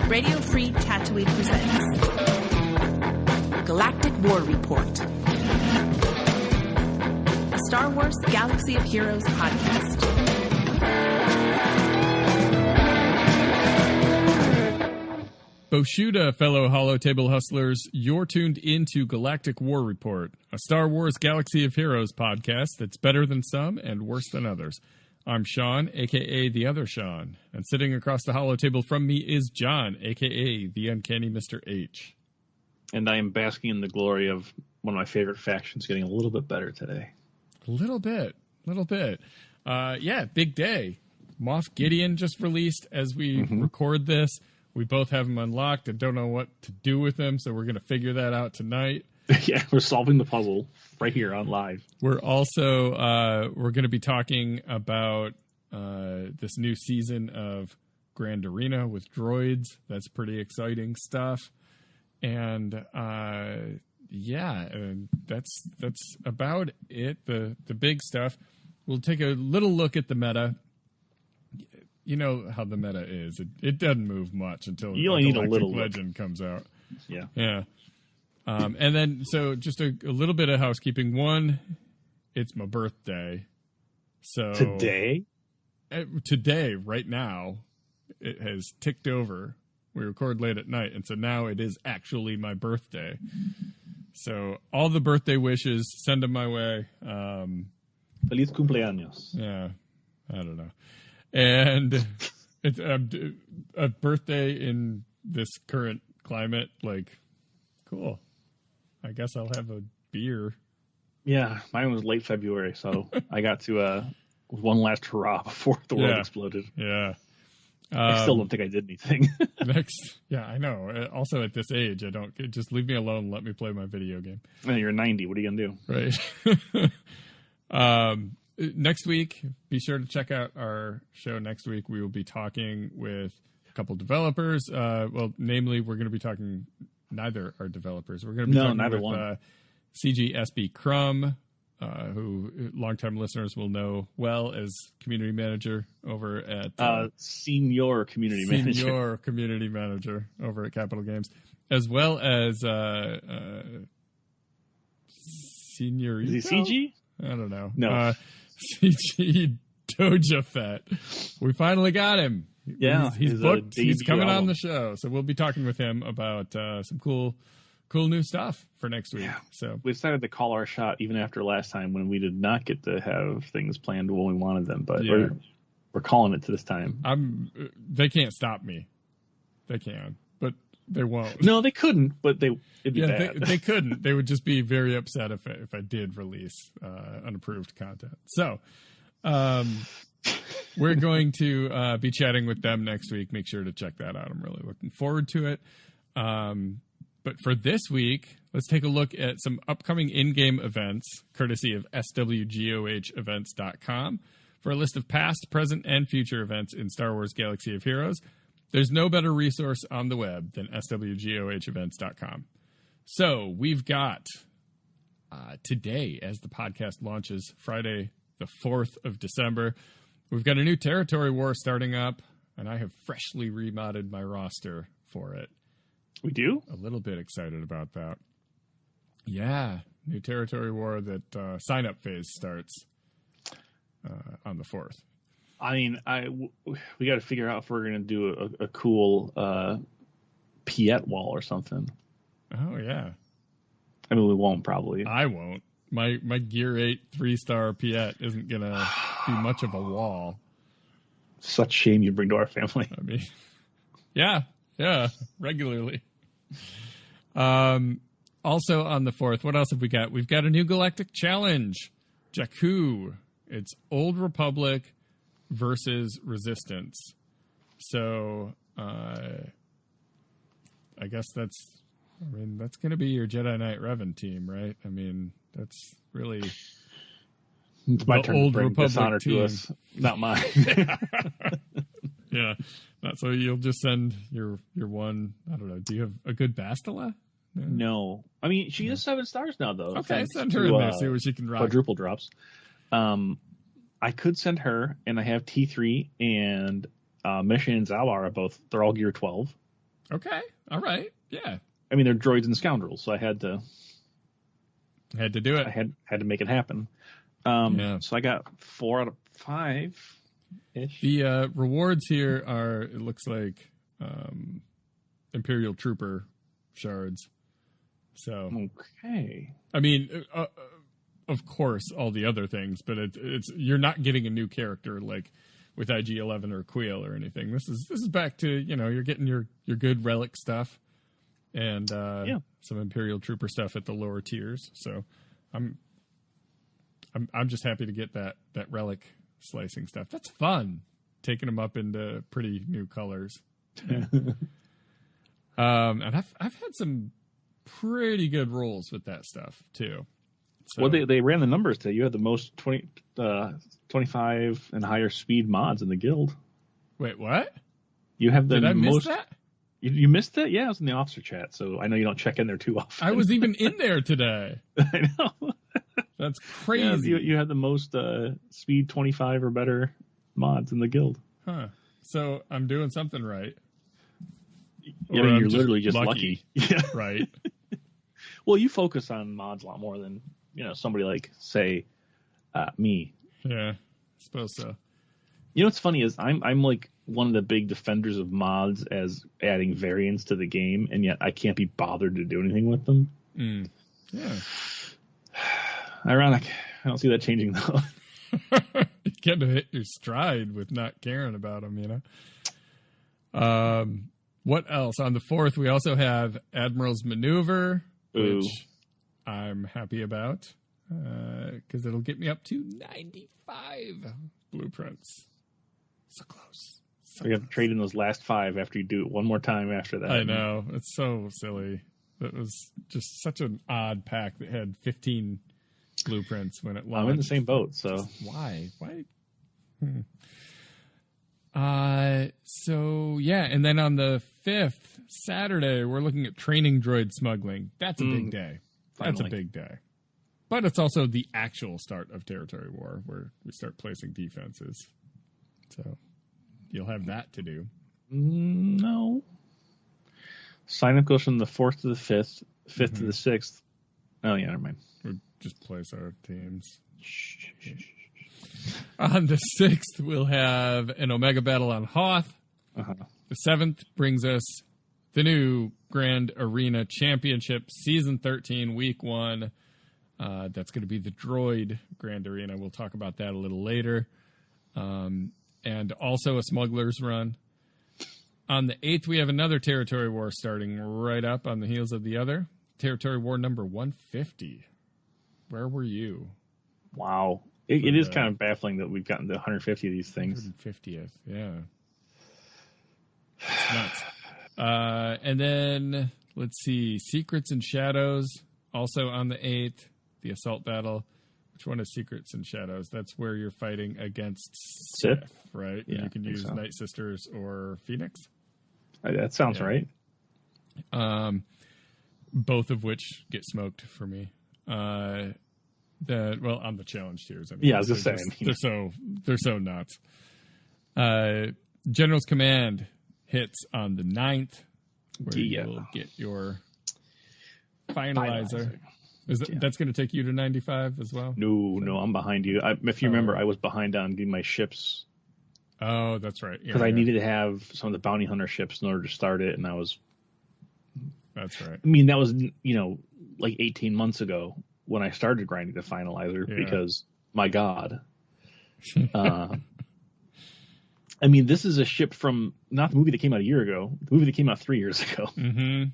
Radio Free Tatooine presents Galactic War Report, a Star Wars Galaxy of Heroes podcast. Boshuda, fellow Holotable hustlers, you're tuned into Galactic War Report, a Star Wars Galaxy of Heroes podcast that's better than some and worse than others. I'm Sean, a.k.a. The Other Sean, and sitting across the Holotable from me is John, a.k.a. The Uncanny Mr. H. And I am basking in the glory of one of my favorite factions getting a little bit better today. A little bit. Yeah, big day. Moff Gideon just released as we record this. We both have him unlocked and don't know what to do with him, so we're going to figure that out tonight. Yeah, we're solving the puzzle right here on live. We're also we're going to be talking about this new season of Grand Arena with droids. That's pretty exciting stuff. And that's about it. The big stuff. We'll take a little look at the meta. You know how the meta is. It doesn't move much until you only need a little Legend comes out. Yeah. And then, so just a little bit of housekeeping. One, it's my birthday. So today, right now, it has ticked over. We record late at night, and so now it is actually my birthday. So all the birthday wishes, send them my way. Feliz cumpleaños. Yeah, I don't know. And it's a birthday in this current climate, like, cool. I guess I'll have a beer. Yeah, mine was late February, so I got to one last hurrah before the world exploded. Yeah. I still don't think I did anything. I know. Also, at this age, just leave me alone and let me play my video game. And you're 90. What are you going to do? Right. Next week, be sure to check out our show next week. We will be talking with a couple developers. Namely, we're going to be talking... Neither are developers. We're going to be talking with CGSB Crumb, who longtime listeners will know well as community manager over at... Senior community manager over at Capital Games, as well as Senior... Is he CG? I don't know. No. CG Doja Fett. We finally got him. Yeah, he's booked. He's coming on the show, so we'll be talking with him about some cool new stuff for next week. Yeah. So we decided to call our shot even after last time when we did not get to have things planned when we wanted them, but we're calling it to this time. They can't stop me. They can, but they won't. No, they couldn't, but it'd be bad. They couldn't. They would just be very upset if I did release unapproved content. So. We're going to be chatting with them next week. Make sure to check that out. I'm really looking forward to it. But for this week, let's take a look at some upcoming in-game events, courtesy of swgohevents.com. For a list of past, present, and future events in Star Wars Galaxy of Heroes, there's no better resource on the web than swgohevents.com. So we've got today, as the podcast launches, Friday the 4th of December, we've got a new territory war starting up, and I have freshly remodded my roster for it. We do? A little bit excited about that. Yeah, new territory war that sign-up phase starts on the 4th. I mean, we got to figure out if we're going to do a cool Piet wall or something. Oh, yeah. I mean, we won't, probably. I won't. My Gear 8 3-star Piet isn't going to be much of a wall. Such shame you bring to our family. I mean, yeah, regularly. Also on the 4th, what else have we got? We've got a new Galactic Challenge. Jakku. It's Old Republic versus Resistance. So, I guess that's going to be your Jedi Knight Revan team, right? I mean, that's really it's my turn Old to bring Republic dishonor team. To us, not mine. Yeah. So you'll just send your one, I don't know, do you have a good Bastila? No. I mean, she is 7 stars now, though. Okay, send her in there, see what she can rock. Quadruple drops. I could send her, and I have T3 and Mission and Zalar are both, they're all Gear 12. Okay. All right. Yeah. I mean, they're droids and scoundrels, so I had to do it. I had to make it happen. So I got 4 out of 5 ish. The rewards here are, it looks like, Imperial Trooper shards. So okay. I mean, of course, all the other things, but it's you're not getting a new character like with IG-11 or Queel or anything. This is back to, you're getting your good relic stuff and some Imperial Trooper stuff at the lower tiers. So I'm just happy to get that relic slicing stuff. That's fun, taking them up into pretty new colors. Yeah. And I've had some pretty good rolls with that stuff too. So, well, they ran the numbers today. You had the most 25 and higher speed mods in the guild. Wait, what? You have the Did I most. Miss that? You missed that? Yeah, I was in the officer chat, so I know you don't check in there too often. I was even in there today. I know. That's crazy. Yeah, you had the most speed 25 or better mods in the guild. Huh. So I'm doing something right. Yeah, I mean, you're literally just lucky. Yeah. Right. Well, you focus on mods a lot more than, somebody like, say, me. Yeah, I suppose so. You know what's funny is I'm like one of the big defenders of mods as adding variants to the game, and yet I can't be bothered to do anything with them. Mm. Yeah. Ironic. I don't see that changing, though. You can't hit your stride with not caring about them, What else? On the 4th, we also have Admiral's Maneuver, which I'm happy about because it'll get me up to 95 blueprints. So close. We have to trade in those last 5 after you do it one more time after that. I know. It's so silly. It was just such an odd pack that had 15 blueprints when it launched. I'm in the same boat, so. Why? So yeah, and then on the 5th, Saturday, we're looking at training droid smuggling. That's a big day. That's a big day. But it's also the actual start of territory war, where we start placing defenses. So you'll have that to do. No. Sign up goes from the 4th to the 5th, 5th to the 6th. Oh, yeah, never mind. We'll just place our teams. On the 6th, we'll have an Omega battle on Hoth. Uh-huh. The 7th brings us the new Grand Arena Championship, Season 13, Week 1. That's going to be the Droid Grand Arena. We'll talk about that a little later. And also a Smuggler's Run. On the 8th, we have another Territory War starting right up on the heels of the other. Territory War number 150. Where were you? Wow. It is kind of baffling that we've gotten to 150 of these things. 150th, yeah. It's nuts. And then, let's see, Secrets and Shadows, also on the 8th, the Assault Battle. Which one is Secrets and Shadows? That's where you're fighting against Sith, right? Yeah, you can use Night Sisters or Phoenix. That sounds right. Both of which get smoked for me. On the challenge tiers. I mean, I was just saying. They're so nuts. General's Command hits on the 9th, where you'll get your finalizer. That's going to take you to 95 as well? No, I'm behind you. If you remember, I was behind on getting my ships. Oh, that's right. Because I needed to have some of the bounty hunter ships in order to start it, and I was. That's right. I mean, that was like 18 months ago when I started grinding the finalizer because my God. I mean, this is a ship from not the movie that came out a year ago, the movie that came out 3 years ago. Mm-hmm.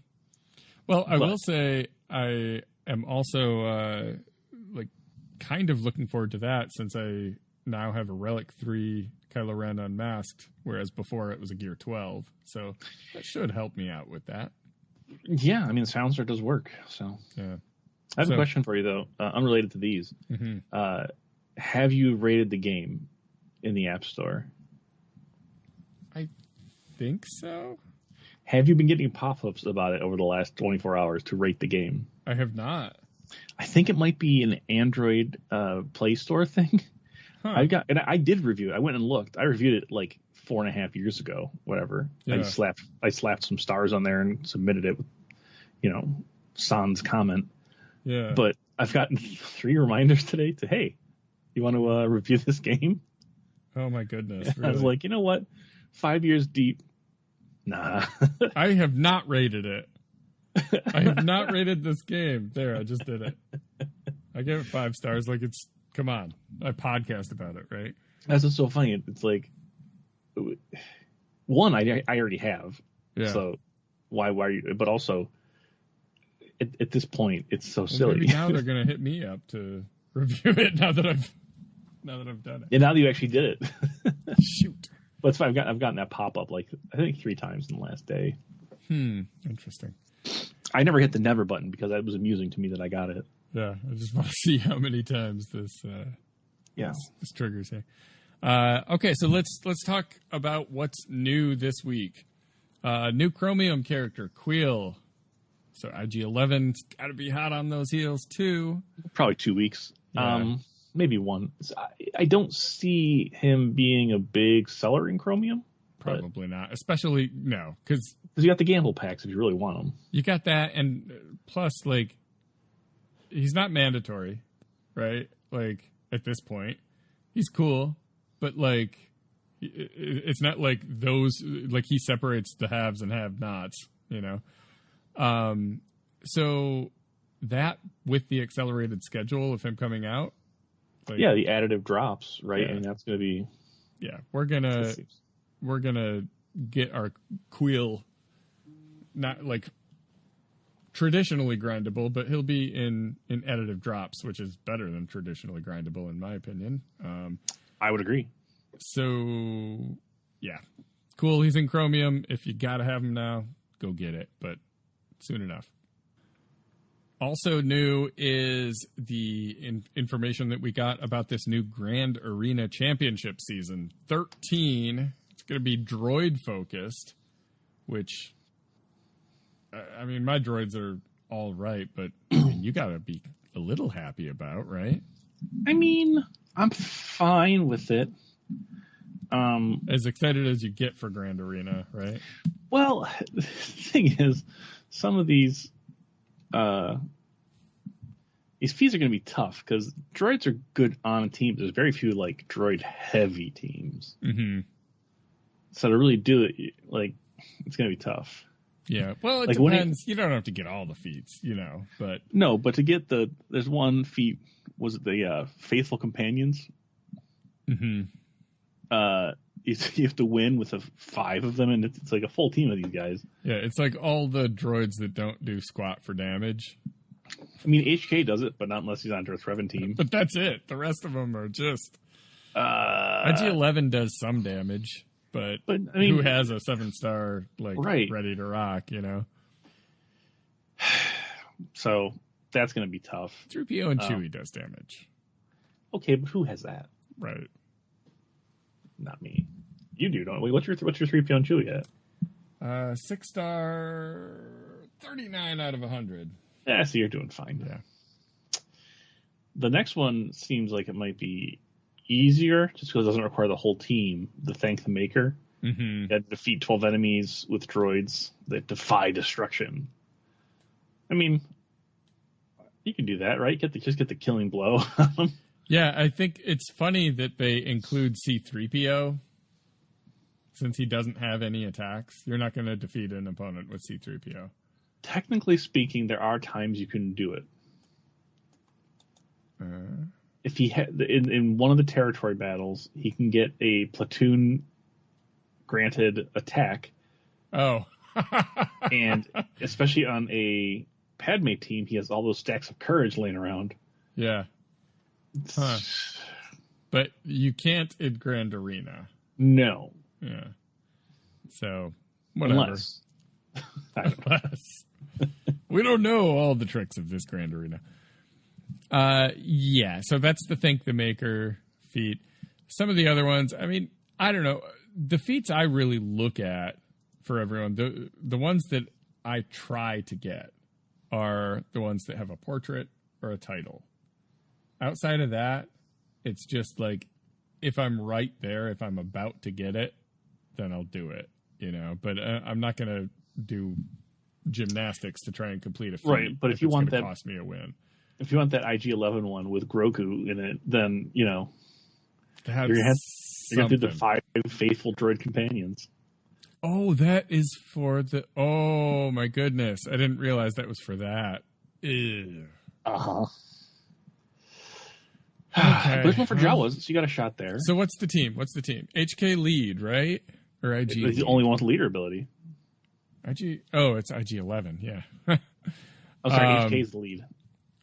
Well, I will say I am also kind of looking forward to that since I now have a Relic 3 Kylo Ren unmasked, whereas before it was a Gear 12. So that should help me out with that. Yeah, I mean, the silencer does work. So yeah. I have a question for you, though, unrelated to these. Mm-hmm. Have you rated the game in the App Store? I think so. Have you been getting pop-ups about it over the last 24 hours to rate the game? I have not. I think it might be an Android Play Store thing. Huh. I did review it. I went and looked. I reviewed it like 4.5 years ago, whatever. Yeah. I slapped some stars on there and submitted it with, sans comment. Yeah. But I've gotten 3 reminders today to, hey, you want to review this game? Oh my goodness. Really? I was like, you know what? 5 years deep. Nah. I have not rated it. I have not rated this game. There, I just did it. I gave it 5 stars. Like, come on. I podcast about it, right? That's what's so funny. It's like, one, I already have. Yeah. So why are you? But also, at this point, it's so silly. Maybe now they're gonna hit me up to review it. Now that I've done it. Yeah, now that you actually did it. Shoot. But it's fine. I've gotten that pop up like I think 3 times in the last day. Interesting. I never hit the never button because it was amusing to me that I got it. Yeah, I just want to see how many times this triggers here. Okay, so let's talk about what's new this week. New Chromium character, Queel. So IG-11's got to be hot on those heels too. Probably 2 weeks. Yeah. Maybe 1. I don't see him being a big seller in Chromium. Probably not. Especially, no, because you got the gamble packs if you really want them. You got that, and plus, like, he's not mandatory, right? Like, at this point. He's cool, but, like, it's not like those, like, he separates the haves and have-nots, So that, with the accelerated schedule of him coming out. Like, yeah, the additive drops, right? Yeah. And that's going to be... Yeah, we're gonna get our Queel, not like traditionally grindable, but he'll be in additive drops, which is better than traditionally grindable in my opinion. I would agree. So yeah, cool. He's in Chromium. If you gotta have him now, go get it, but soon enough. Also new is the information that we got about this new Grand Arena Championship Season 13. It's going to be droid-focused, which, I mean, my droids are all right, but you got to be a little happy about, right? I mean, I'm fine with it. As excited as you get for Grand Arena, right? Well, the thing is, some of these feats are going to be tough because droids are good on a team. There's very few like droid heavy teams. Mm-hmm. So to really do it, like, it's going to be tough. Yeah. Well, it like depends. You don't have to get all the feats, but no. But to get there's one feat. Was it the Faithful Companions? Mm-hmm. You have to win with 5 of them, and it's like a full team of these guys. Yeah, it's like all the droids that don't do squat for damage. I mean, HK does it, but not unless he's on Darth Revan team. But that's it. The rest of them are just... IG-11 does some damage, but I mean, who has a 7-star, like, right. ready to rock, So, that's going to be tough. 3PO and Chewie does damage. Okay, but who has that? Right. Not me. You do, don't we? What's your 3PO and Chewie at? 6-star, 39 out of 100. Yeah, so you're doing fine. Yeah. The next one seems like it might be easier, just because it doesn't require the whole team to thank the maker. Mm-hmm. You had to defeat 12 enemies with droids that defy destruction. I mean, you can do that, right? Just get the killing blow. Yeah, I think it's funny that they include C-3PO, since he doesn't have any attacks. You're not going to defeat an opponent with C-3PO. Technically speaking, there are times you can do it. If he in one of the territory battles, he can get a platoon granted attack. Oh. And especially on a Padme team, he has all those stacks of courage laying around. Yeah. Huh. But you can't in Grand Arena. No. Yeah. So, whatever. Unless. We don't know all the tricks of this Grand Arena. Yeah, so that's the Thank the Maker feat. Some of the other ones, I mean, I don't know. The feats I really look at for everyone, the ones that I try to get are the ones that have a portrait or a title. Outside of that, it's just like, if I'm right there, if I'm about to get it, then I'll do it. But I'm not going to do gymnastics to try and complete a feat. Right, but if you want that, cost me a win. If you want that IG-11 one with Grogu in it, then you're gonna do the 5 faithful droid companions. Oh, that is for the. Oh my goodness! I didn't realize that was for that. Ew. Okay. Okay. There's one for Jawas, so you got a shot there. So what's the team? HK lead, right? Or IG? It's the only one with leader ability. IG. Oh, it's IG-11. Yeah. I'm sorry, HK is the lead.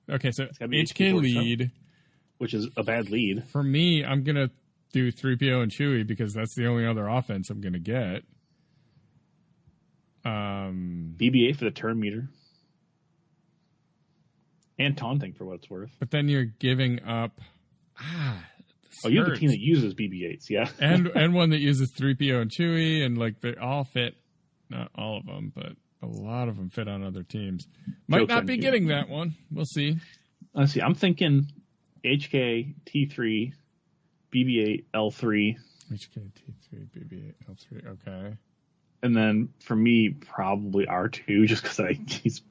Okay, so HK lead, which is a bad lead. For me, I'm gonna do 3PO and Chewie because that's the only other offense I'm gonna get. BB-8 for the turn meter. And taunting for what it's worth. But then you're giving up. You have a team that uses BB-8s, yeah. and one that uses 3PO and Chewie, and they all fit. Not all of them, but a lot of them fit on other teams. Might not be getting that one. We'll see. Let's see. I'm thinking HK T3, BB-8 L3. HK T3, BB-8 L3. Okay. And then for me, probably R2, just because he's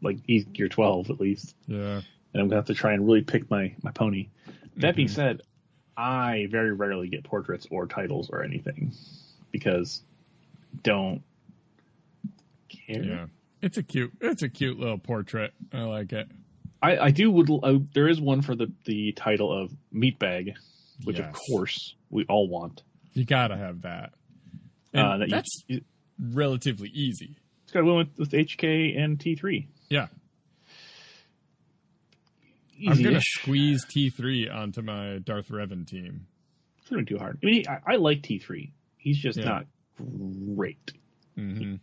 year 12 at least. Yeah. And I'm gonna have to try and really pick my pony. That being said, I very rarely get portraits or titles or anything because don't care. Yeah, it's a cute little portrait. I like it. I do. There is one for the title of Meatbag, which of course we all want. You gotta have that. And that's relatively easy. It's got to win with HK and T3. Yeah. Easy-ish. I'm going to squeeze T3 onto my Darth Revan team. It's going to be too hard. I mean, I like T3. He's just not great. Mm-hmm.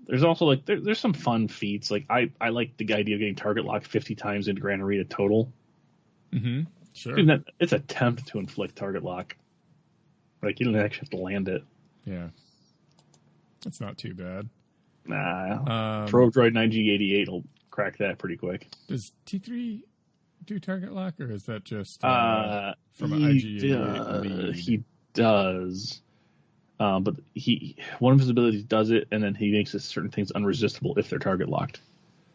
There's also, there's some fun feats. I like the idea of getting target lock 50 times into Grand Arena total. Mm-hmm. Sure. And it's attempt to inflict target lock. You don't actually have to land it. Yeah. That's not too bad. Nah. Probe Droid 9G88 will crack that pretty quick. Does T3 do target lock, or is that just from an IG88 lead? He does. But one of his abilities does it, and then he makes certain things unresistible if they're target locked.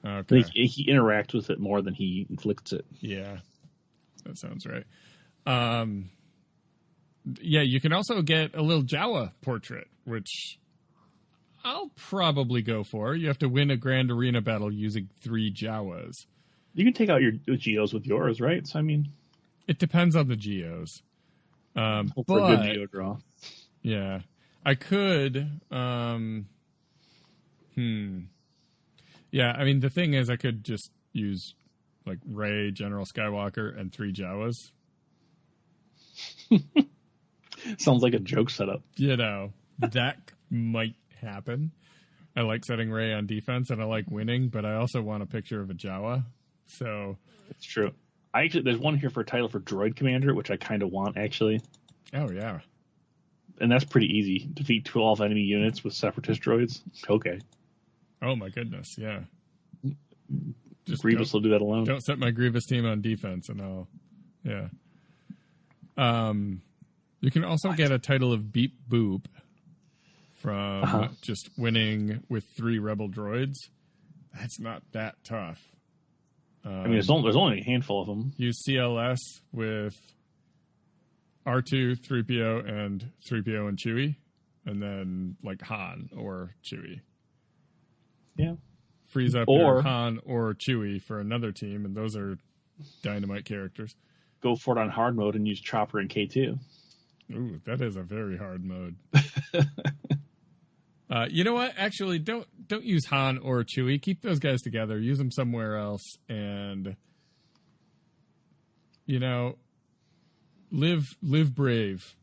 Okay. He interacts with it more than he inflicts it. Yeah. That sounds right. Yeah, you can also get a little Jawa portrait, which I'll probably go for. You have to win a Grand Arena battle using 3 Jawas. You can take out your Geos with yours, right? So, I mean... It depends on the Geos. Hope for a good Geo draw. Yeah. I could... Yeah, I mean, the thing is, I could just use, Rey, General Skywalker, and 3 Jawas. Sounds like a joke setup. That might happen. I like setting Rey on defense, and I like winning, but I also want a picture of a Jawa. So it's true. There's one here for a title for Droid Commander, which I kind of want, actually. Oh, yeah. And that's pretty easy. Defeat 12 enemy units with Separatist droids. Okay. Oh, my goodness, yeah. Just Grievous will do that alone. Don't set my Grievous team on defense, and I'll... Yeah. You can also get a title of Beep Boop from just winning with 3 Rebel droids. That's not that tough. I mean, there's only a handful of them. Use CLS with R2, 3PO, and 3PO and Chewie, and then Han or Chewie. Yeah. Freeze up your Han or Chewie for another team, and those are dynamite characters. Go for it on hard mode and use Chopper and K2. Ooh, that is a very hard mode. You know what? Actually, don't use Han or Chewie. Keep those guys together. Use them somewhere else, and live brave.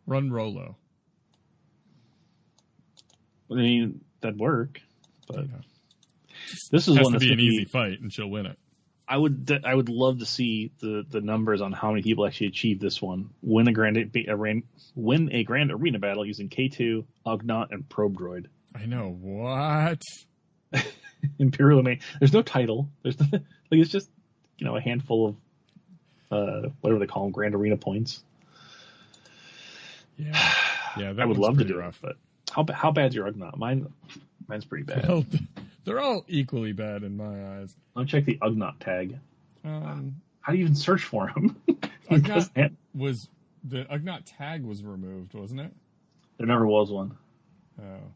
Run Rolo. I mean, that'd work, but this is has one to that's be an easy fight, and she'll win it. I would love to see the numbers on how many people actually achieve this one. Win a grand arena battle using K2, Ugnaught, and Probe Droid. I know what. Imperial Domain. There's no title. There's nothing, it's just a handful of whatever they call them, grand arena points. Yeah. Yeah, that I would one's love to pretty do rough. it, but how bad's your Ugnaught? Mine's pretty bad. Well, they're all equally bad in my eyes. Let me check the Ugnaught tag. How do you even search for him? The Ugnaught tag was removed, wasn't it? There never was one. Oh.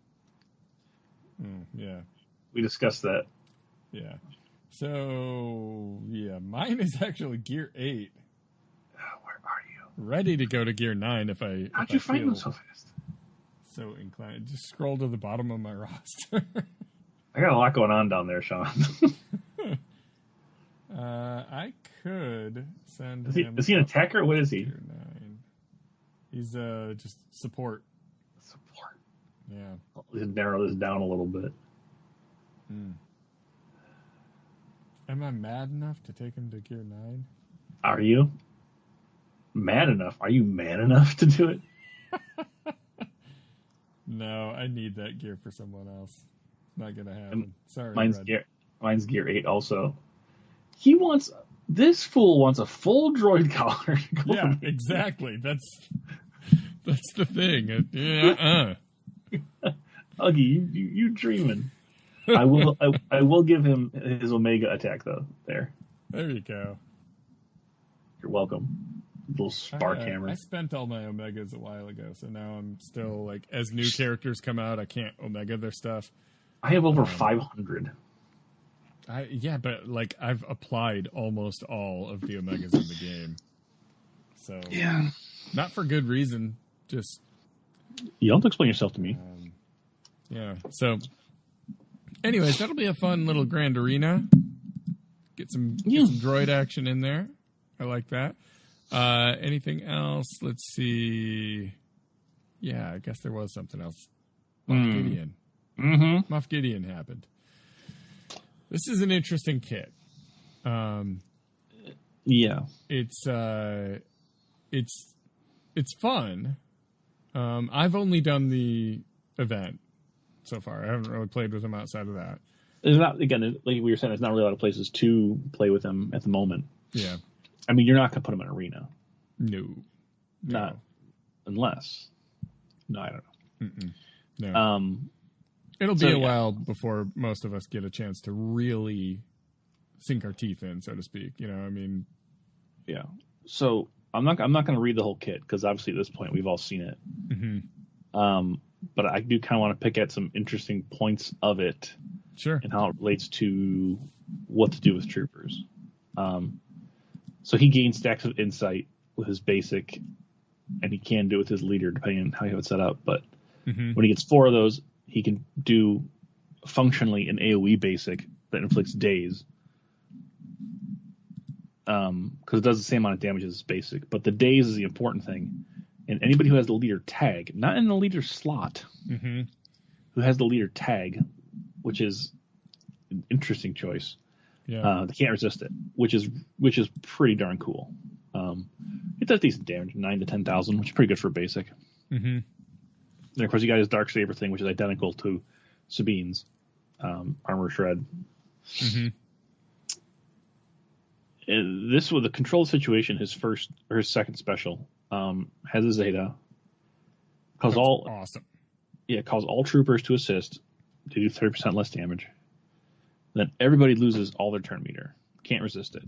Yeah. We discussed that. Yeah. So, yeah, mine is actually Gear 8. Where are you? Ready to go to Gear 9 if I... How'd you find them so fast? So inclined. Just scroll to the bottom of my roster. I got a lot going on down there, Sean. I could send him... Is he an attacker? What is he? Gear 9. He's just support. Support. Yeah. Let's narrow this down a little bit. Am I mad enough to take him to Gear 9? Are you? Mad enough? Are you man enough to do it? No, I need that gear for someone else. Not gonna happen. Sorry, Mine's gear 8 also. This fool wants a full droid collar. Yeah, exactly. That's the thing. Huggy, you dreaming? I will give him his Omega attack though. There you go. You're welcome. Little spark hammer. I spent all my Omegas a while ago, so now I'm still like, as new characters come out, I can't Omega their stuff. I have over 500. Yeah, but like I've applied almost all of the Omegas in the game. So yeah, not for good reason. Just you don't have to explain yourself to me. Yeah. So, anyways, that'll be a fun little grand arena. Get some droid action in there. I like that. Anything else? Let's see. Yeah, I guess there was something else. Moff Gideon. Mm-hmm. Moff Gideon happened. This is an interesting kit. Yeah. It's fun. I've only done the event so far. I haven't really played with him outside of that. There's not, again, like we were saying, there's not really a lot of places to play with him at the moment. Yeah. I mean, you're not going to put him in arena. No. Not unless. No, I don't know. No. It'll be a while before most of us get a chance to really sink our teeth in, so to speak. You know, I mean. Yeah. So I'm not going to read the whole kit because obviously at this point we've all seen it. Mm-hmm. But I do kind of want to pick at some interesting points of it. Sure. And how it relates to what to do with troopers. So he gains stacks of insight with his basic, and he can do it with his leader depending on how you have it set up. But when he gets 4 of those, he can do functionally an AoE basic that inflicts daze. Because it does the same amount of damage as his basic. But the daze is the important thing. And anybody who has the leader tag, not in the leader slot, who has the leader tag, which is an interesting choice. Yeah. They can't resist it, which is pretty darn cool. It does decent damage, 9,000 to 10,000, which is pretty good for basic. And of course, you got his Dark Saber thing, which is identical to Sabine's Armor Shred. This, with the control situation, his first or his second special, has a Zeta. Awesome. Yeah, cause all troopers to assist to do 30% less damage. Then everybody loses all their turn meter. Can't resist it.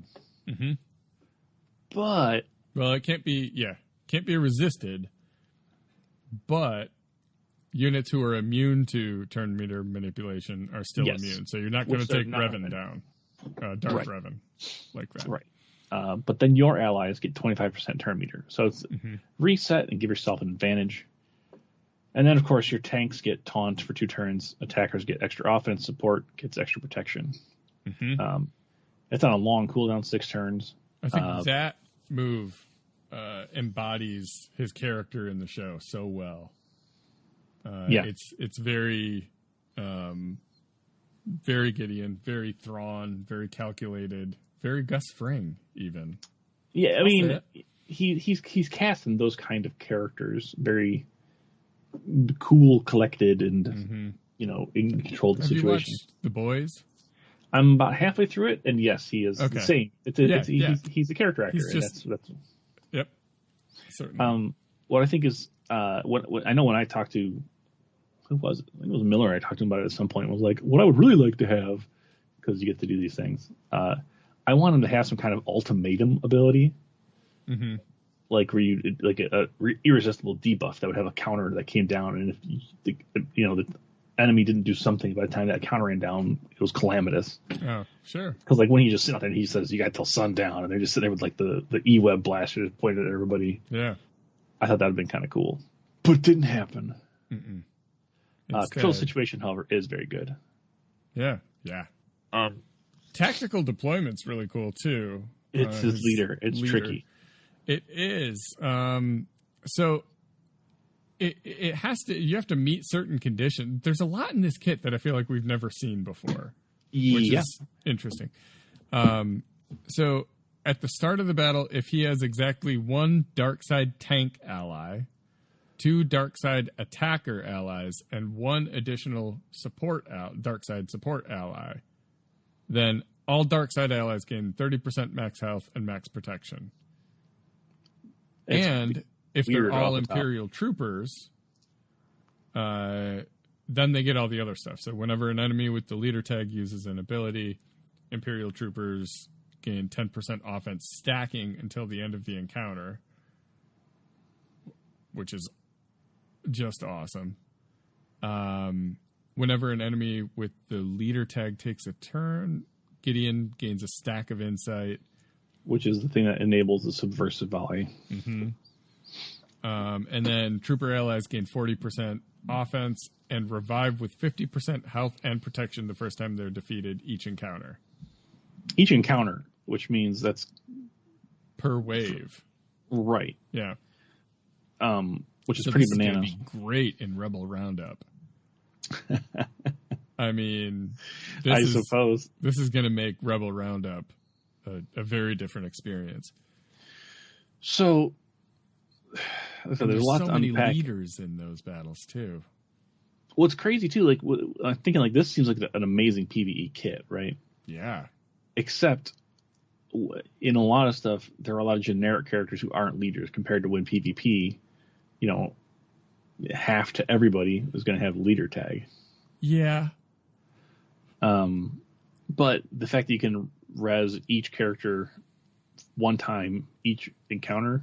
But it can't be resisted. But units who are immune to turn meter manipulation are still immune. So you're not going to take Revan down, Darth Revan, like that. Right. But then your allies get 25% turn meter. So it's reset and give yourself an advantage. And then, of course, your tanks get taunt for 2 turns. Attackers get extra offense. Support gets extra protection. It's on a long cooldown, 6 turns. I think that move embodies his character in the show so well. It's very, very Gideon, very Thrawn, very calculated, very Gus Fring, even. Yeah, I mean, he's casting those kind of characters, very cool, collected, and in control of the situation. Have you watched The Boys? I'm about halfway through it, and yes, he is the same. He's a character actor. He's just, that's yep, certainly. What I think is I know when I talked to, who was it? I think it was Miller. I talked to him about it at some point. It was like, what I would really like to have, because you get to do these things. I want him to have some kind of ultimatum ability, like where you like a irresistible debuff that would have a counter that came down, and if the enemy didn't do something by the time that counter ran down, it was calamitous. Oh, sure. Because like when he just sits out there and he says, "You got till sundown," and they're just sitting there with like the E-web blaster pointed at everybody. Yeah, I thought that would have been kind of cool, but it didn't happen. Control situation, however, is very good. Yeah. Tactical deployment's really cool too. It's his leader. It's tricky. It is. So it has to. You have to meet certain conditions. There's a lot in this kit that I feel like we've never seen before, which is interesting. So at the start of the battle, if he has exactly one dark side tank ally, 2 dark side attacker allies, and 1 additional dark side support ally, then all dark side allies gain 30% max health and max protection. And if they're all Imperial Troopers, then they get all the other stuff. So whenever an enemy with the leader tag uses an ability, Imperial Troopers gain 10% offense stacking until the end of the encounter, which is just awesome. Whenever an enemy with the leader tag takes a turn, Gideon gains a stack of insight, which is the thing that enables the subversive volley. And then trooper allies gain 40% offense and revive with 50% health and protection the first time they're defeated each encounter. Each encounter, which means that's per wave. Right. Yeah. Which is pretty bananas. This is going to be great in Rebel Roundup. I mean, suppose this is going to make Rebel Roundup a very different experience. So there's a lot to unpack. Many leaders in those battles too. Well, it's crazy too. Like I'm thinking, like this seems like an amazing PvE kit, right? Yeah. Except in a lot of stuff, there are a lot of generic characters who aren't leaders compared to when PvP, half to everybody is going to have leader tag. Yeah. But the fact that you can res each character one time each encounter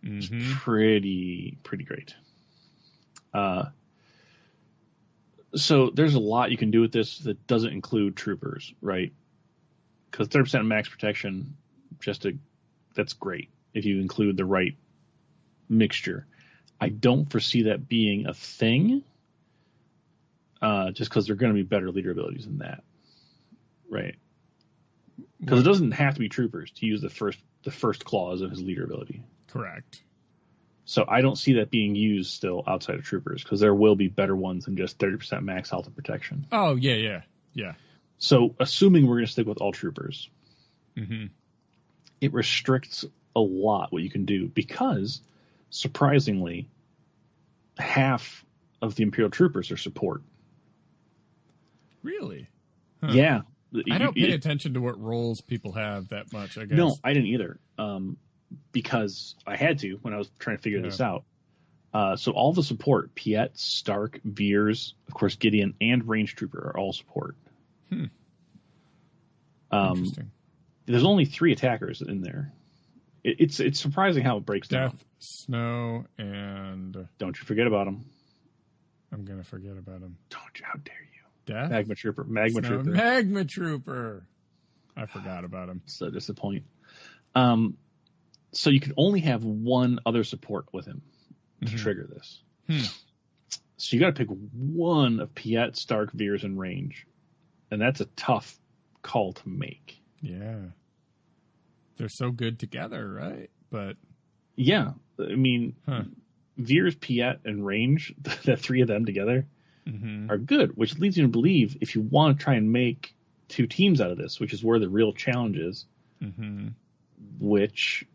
is pretty great. So there's a lot you can do with this that doesn't include troopers, right? Because 30% max protection, that's great if you include the right mixture. I don't foresee that being a thing, just because there are going to be better leader abilities than that, right? Because it doesn't have to be troopers to use the first clause of his leader ability. Correct. So I don't see that being used still outside of troopers, because there will be better ones than just 30% max health and protection. Oh, yeah. So assuming we're going to stick with all troopers, it restricts a lot what you can do, because surprisingly, half of the Imperial Troopers are support. Really? Huh. Yeah. I don't pay attention to what roles people have that much, I guess. No, I didn't either. Because I had to when I was trying to figure this out. So all the support, Piet, Stark, Veers, of course, Gideon, and Range Trooper are all support. Interesting. There's only 3 attackers in there. It's surprising how it breaks down. Death, Snow, and... Don't you forget about them. I'm going to forget about them. Don't you? How dare you? Death? Magma Trooper. Magma Trooper. I forgot about him. So disappointing. So you can only have one other support with him to trigger this. So you got to pick one of Piet, Stark, Veers, and Range. And that's a tough call to make. Yeah. They're so good together, right? But yeah, I mean, Veers, Piet, and Range, the 3 of them together are good, which leads you to believe if you want to try and make 2 teams out of this, which is where the real challenge is, which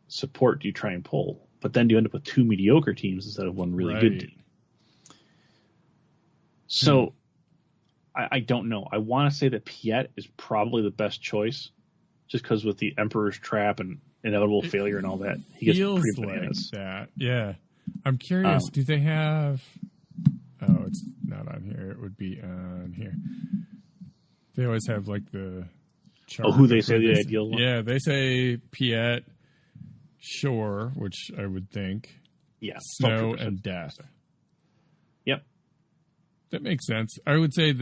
support do you try and pull? But then do you end up with 2 mediocre teams instead of one really good team? So I don't know. I want to say that Piet is probably the best choice, just because with the Emperor's Trap and inevitable failure and all that, he gets pretty bananas. Like that. Yeah. I'm curious, do they have... Oh, it's not on here. It would be on here. They always have, like, the... who they say the ideal one? Yeah, they say Piet, Shore, which I would think. Yeah. Snow, and Death. Yep. That makes sense. I would say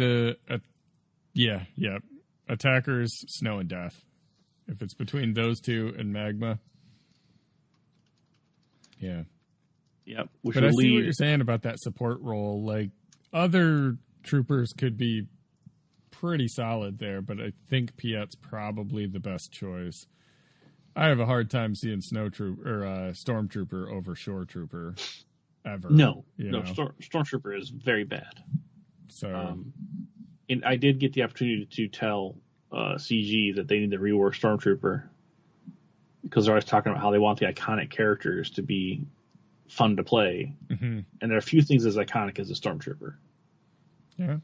yeah. Attackers, Snow, and Death. If it's between those two and Magma. Yeah. Yep. But I see what you're saying about that support role. Like, other troopers could be pretty solid there, but I think Piet's probably the best choice. I have a hard time seeing Stormtrooper over Shore Trooper ever. No, Stormtrooper is very bad. So, and I did get the opportunity to tell CG that they need to rework Stormtrooper because they're always talking about how they want the iconic characters to be fun to play, and there are a few things as iconic as a Stormtrooper. Yeah.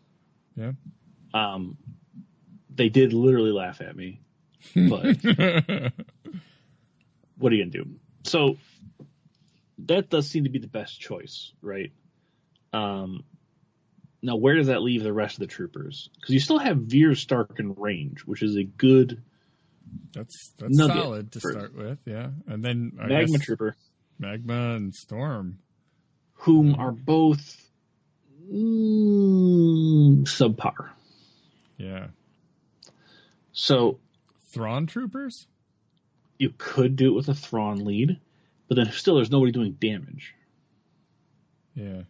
They did literally laugh at me, but what are you gonna do? So that does seem to be the best choice, right? Now, where does that leave the rest of the troopers? Because you still have Veer, Stark, and Range, which is a good. That's solid to start with, yeah. And then Magma Trooper, Magma and Storm, whom are both subpar. Yeah. So, Thrawn Troopers? You could do it with a Thrawn lead, but then still there's nobody doing damage. Yeah.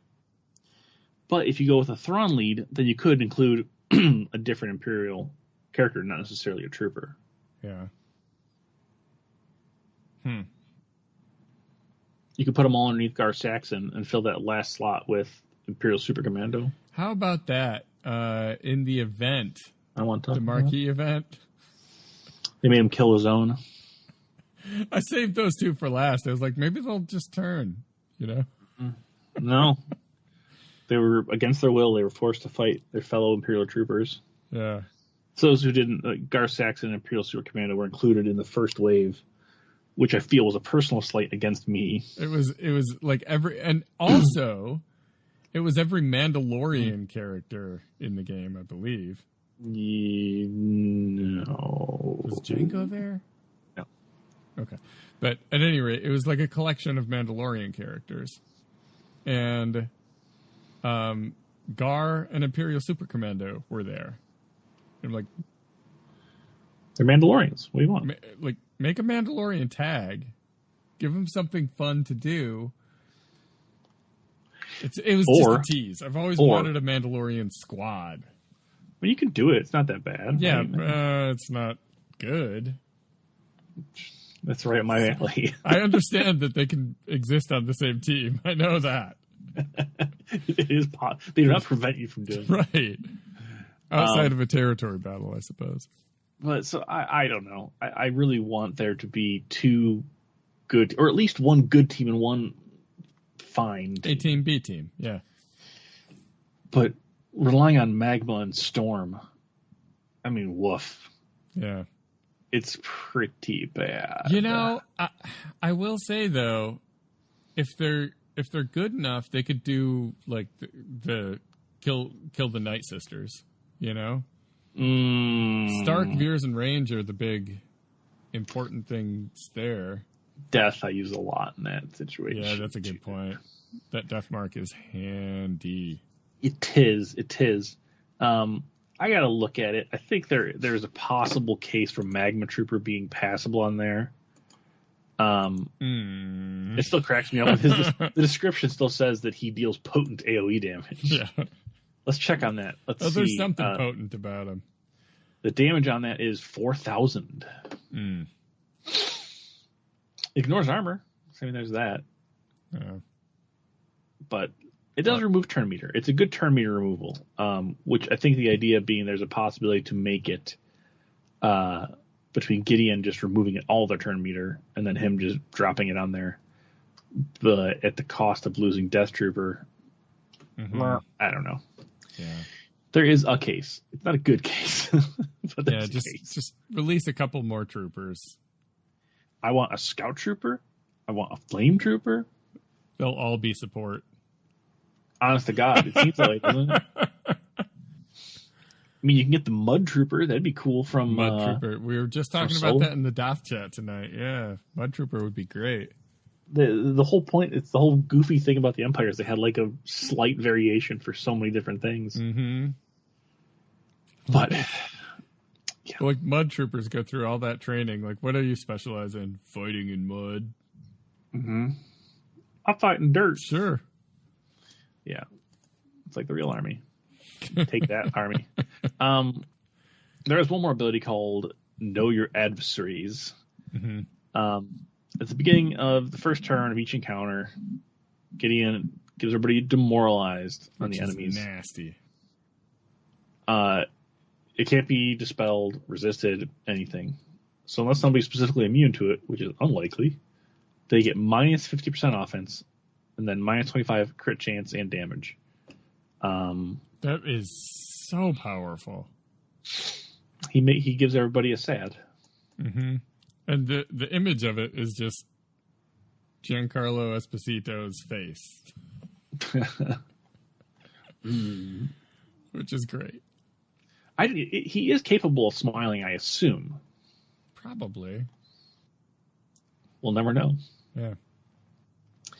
But if you go with a Thrawn lead, then you could include a different Imperial character, not necessarily a trooper. Yeah. You could put them all underneath Gar Saxon and fill that last slot with Imperial Super Commando. How about that? In the event, the marquee event, they made him kill his own. I saved those two for last. I was like, maybe they'll just turn, No. They were against their will. They were forced to fight their fellow Imperial troopers. Yeah. So those who didn't, Gar Saxon and Imperial Super Commando were included in the first wave, which I feel was a personal slight against me. It was like and also it was every Mandalorian character in the game, I believe. No. Was Jango there? No. Okay. But at any rate, it was like a collection of Mandalorian characters. And Gar and Imperial Super Commando were there. I'm like, they're Mandalorians. What do you want? Make a Mandalorian tag. Give them something fun to do. It was just a tease. I've always wanted a Mandalorian squad. Well, you can do it. It's not that bad. Yeah, it's not good. That's right up my alley. I understand that they can exist on the same team. I know that. It is they do not prevent you from doing it. Right. Outside of a territory battle, I suppose. But so I don't know. I really want there to be two good, or at least one good team and one fine team. A team, B team, yeah. But relying on Magma and Storm, I mean, woof. Yeah. It's pretty bad. I will say though, if they're good enough, they could do like the kill the Night Sisters. Stark, Veers, and Range are the big important things there. Death I use a lot in that situation. Yeah, that's a good point. That death mark is handy. It is. I gotta look at it. I think there's a possible case for Magma Trooper being passable on there. It still cracks me up. The description still says that he deals potent AoE damage. Yeah. Let's check on that. Let's see. There's something potent about him. The damage on that is 4,000. Ignores armor. I mean, there's that. Yeah. But it does remove turn meter. It's a good turn meter removal, which I think the idea being there's a possibility to make it between Gideon just removing all their turn meter and then him just dropping it on there, but at the cost of losing Death Trooper. I don't know. Yeah. There is a case. It's not a good case. But yeah, just release a couple more troopers. I want a Scout Trooper. I want a Flame Trooper. They'll all be support. Honest to God, it seems like, doesn't it? I mean, you can get the Mud Trooper. That'd be cool from Mud Trooper. We were just talking about that in the Doth chat tonight. Yeah, Mud Trooper would be great. The whole point, it's the whole goofy thing about the Empire is they had like a slight variation for so many different things. Mm-hmm. But yeah. Like Mud Troopers go through all that training. Like, what do you specialize in? Fighting in mud. Mm-hmm. I'm fighting dirt. Sure. Yeah, it's like the real army. Take that, army. There is one more ability called Know Your Adversaries. Mm-hmm. At the beginning of the first turn of each encounter, Gideon gives everybody demoralized on the enemies. Nasty. It can't be dispelled, resisted, anything. So unless somebody's specifically immune to it, which is unlikely, they get minus 50% offense, and then minus 25 crit chance and damage. That is so powerful. He gives everybody a sad. Mm-hmm. And the image of it is just Giancarlo Esposito's face. Which is great. He is capable of smiling, I assume. Probably. We'll never know. Yeah.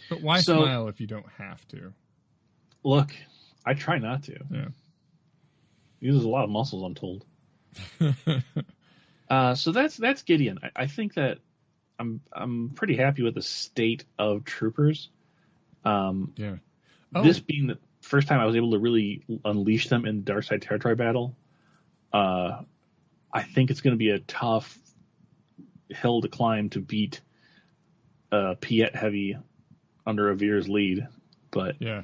But why smile if you don't have to? Look, I try not to. Yeah. He uses a lot of muscles, I'm told. So that's Gideon. I think that I'm pretty happy with the state of troopers. Yeah. This being the first time I was able to really unleash them in Dark Side Territory battle, I think it's going to be a tough hill to climb to beat Piet Heavy under Avir's lead. But yeah.